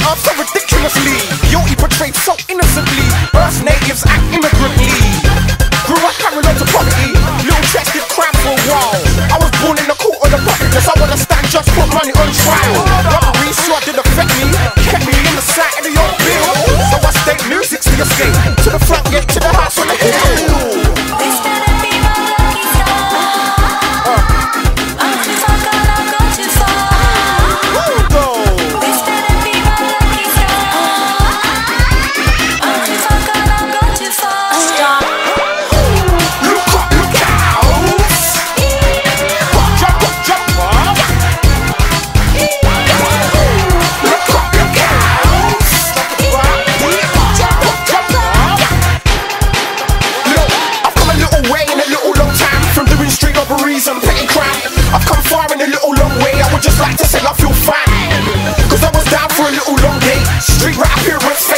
up so ridiculously. Guilty portrayed so innocently. Earth's natives act immigrantly. Grew up having loads of property. Little chest did crime for a while. I was born in the court of the populace. I wanna stand just put money on trial. Robbery sure did affect me. Kept me in the sight of the old bill. So I stayed music's the escape. To the front gate, to the house on the hill. And petty crime. I've come far in a little long way. I would just like to say I feel fine, cause I was down for a little long day. Street rap appearance.